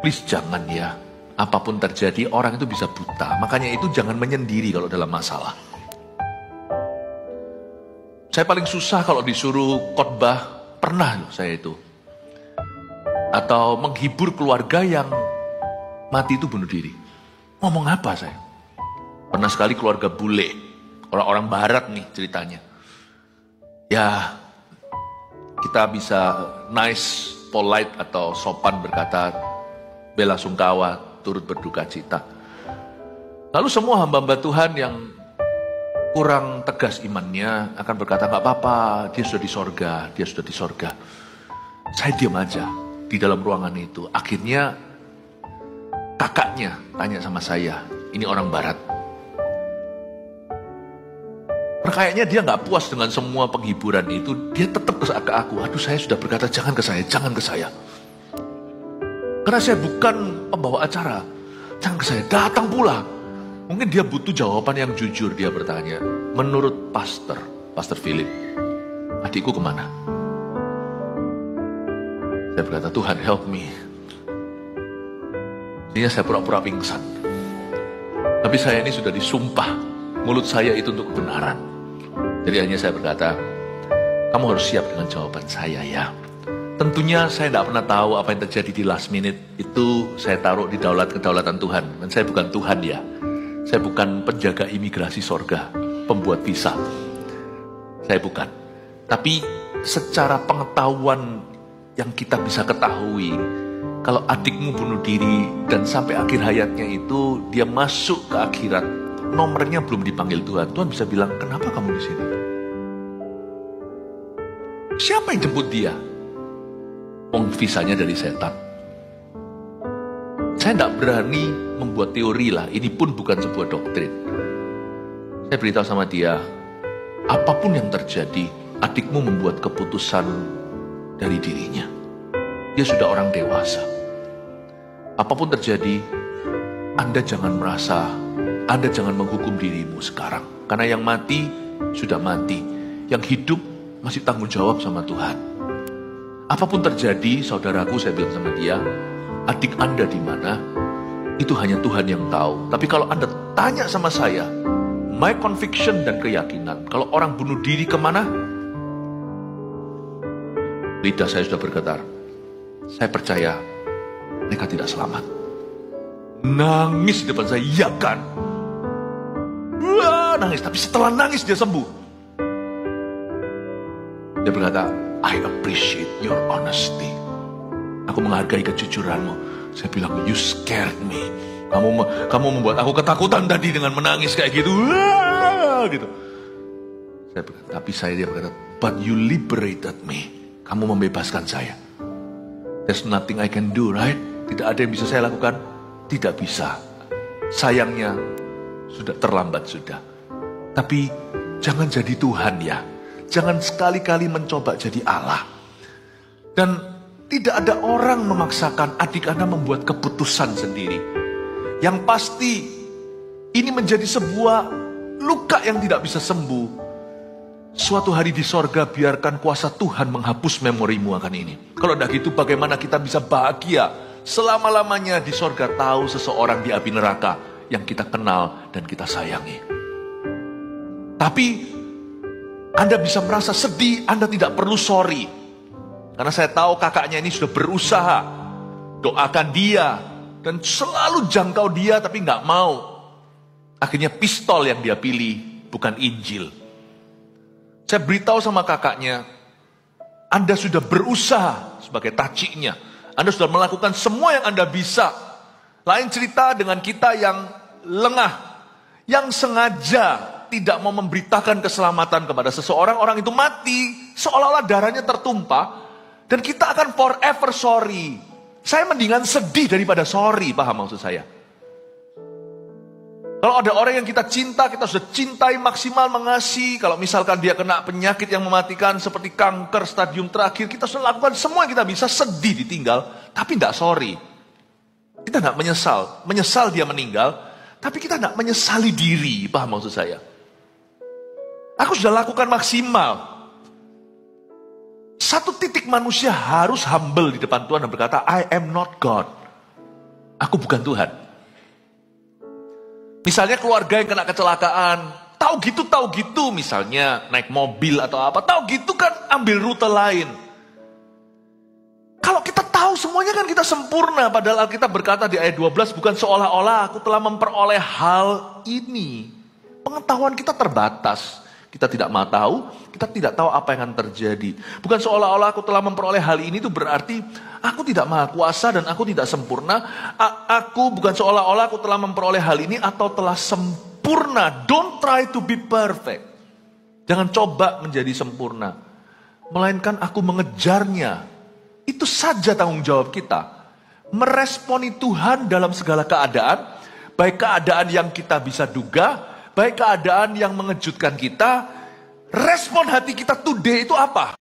please jangan ya. Apapun terjadi, orang itu bisa buta. Makanya itu jangan menyendiri kalau dalam masalah. Saya paling susah kalau disuruh khotbah, pernah loh saya itu. Atau menghibur keluarga yang mati itu bunuh diri. Ngomong apa saya? Pernah sekali keluarga bule, orang-orang barat nih ceritanya. Ya, kita bisa nice, polite atau sopan berkata bela sungkawa, turut berduka cita. Lalu semua hamba-hamba Tuhan yang kurang tegas imannya akan berkata gak apa-apa, dia sudah di sorga, dia sudah di sorga. Saya diam aja di dalam ruangan itu. Akhirnya kakaknya tanya sama saya, ini orang barat. Kayaknya dia gak puas dengan semua penghiburan itu, dia tetap ke aku. Aduh, saya sudah berkata jangan ke saya, jangan ke saya. Karena saya bukan pembawa acara, jangan ke saya, datang pula. Mungkin dia butuh jawaban yang jujur. Dia bertanya, menurut Pastor Philip, adikku kemana? Saya berkata, Tuhan help me. Jadinya saya pura-pura pingsan. Tapi saya ini sudah disumpah, mulut saya itu untuk kebenaran. Jadi hanya saya berkata, kamu harus siap dengan jawaban saya ya. Tentunya saya tidak pernah tahu apa yang terjadi di last minute. Itu saya taruh di kedaulatan Tuhan. Dan saya bukan Tuhan ya. Saya bukan penjaga imigrasi sorga, pembuat visa. Saya bukan. Tapi secara pengetahuan yang kita bisa ketahui, kalau adikmu bunuh diri dan sampai akhir hayatnya itu dia masuk ke akhirat, nomornya belum dipanggil Tuhan. Tuhan bisa bilang, kenapa kamu di sini? Siapa yang jemput dia? Visanya dari setan. Saya tidak berani membuat teori lah. Ini pun bukan sebuah doktrin. Saya beritahu sama dia, apapun yang terjadi, adikmu membuat keputusan dari dirinya. Dia sudah orang dewasa. Apapun terjadi, Anda jangan merasa, Anda jangan menghukum dirimu sekarang. Karena yang mati, sudah mati. Yang hidup, masih tanggung jawab sama Tuhan. Apapun terjadi, saudaraku, saya bilang sama dia, adik Anda di mana? Itu hanya Tuhan yang tahu. Tapi kalau Anda tanya sama saya, my conviction dan keyakinan, kalau orang bunuh diri kemana? Lidah saya sudah bergetar. Saya percaya mereka tidak selamat. Nangis di depan saya, iya kan? Wah, nangis. Tapi setelah nangis dia sembuh. Dia berkata, I appreciate your honesty. Aku menghargai kejujuranmu. Saya bilang, you scared me. Kamu membuat aku ketakutan tadi dengan menangis kayak gitu. Wah, gitu. Dia berkata, but you liberated me. Kamu membebaskan saya. There's nothing I can do, right? Tidak ada yang bisa saya lakukan. Tidak bisa. Sayangnya sudah terlambat sudah. Tapi jangan jadi Tuhan ya. Jangan sekali-kali mencoba jadi Allah. Dan tidak ada orang memaksakan adik Anda membuat keputusan sendiri. Yang pasti ini menjadi sebuah luka yang tidak bisa sembuh. Suatu hari di sorga biarkan kuasa Tuhan menghapus memorimu akan ini. Kalau tidak gitu bagaimana kita bisa bahagia selama-lamanya di sorga tahu seseorang di api neraka yang kita kenal dan kita sayangi. Tapi Anda bisa merasa sedih, Anda tidak perlu sorry. Karena saya tahu kakaknya ini sudah berusaha. Doakan dia. Dan selalu jangkau dia tapi nggak mau. Akhirnya pistol yang dia pilih, bukan Injil. Saya beritahu sama kakaknya, Anda sudah berusaha sebagai taciknya. Anda sudah melakukan semua yang Anda bisa. Lain cerita dengan kita yang lengah. Yang sengaja tidak mau memberitakan keselamatan kepada seseorang, orang itu mati, seolah-olah darahnya tertumpah, dan kita akan forever sorry. Saya mendingan sedih daripada sorry, paham maksud saya? Kalau ada orang yang kita cinta, kita sudah cintai maksimal mengasihi, kalau misalkan dia kena penyakit yang mematikan seperti kanker stadium terakhir, kita sudah lakukan semua yang kita bisa, sedih ditinggal, tapi tidak sorry. Kita tidak menyesal dia meninggal, tapi kita tidak menyesali diri, paham maksud saya? Aku sudah lakukan maksimal. Satu titik manusia harus humble di depan Tuhan dan berkata, I am not God. Aku bukan Tuhan. Misalnya keluarga yang kena kecelakaan, tahu gitu misalnya naik mobil atau apa, tahu gitu kan ambil rute lain. Kalau kita tahu semuanya kan kita sempurna, padahal Alkitab berkata di ayat 12, bukan seolah-olah aku telah memperoleh hal ini. Pengetahuan kita terbatas. Kita tidak mau tahu, kita tidak tahu apa yang akan terjadi. Bukan seolah-olah aku telah memperoleh hal ini, itu berarti aku tidak maha kuasa dan aku tidak sempurna. Aku bukan seolah-olah aku telah memperoleh hal ini atau telah sempurna. Don't try to be perfect. Jangan coba menjadi sempurna. Melainkan aku mengejarnya. Itu saja tanggung jawab kita. Meresponi Tuhan dalam segala keadaan. Baik keadaan yang kita bisa duga, baik keadaan yang mengejutkan kita, respon hati kita today itu apa?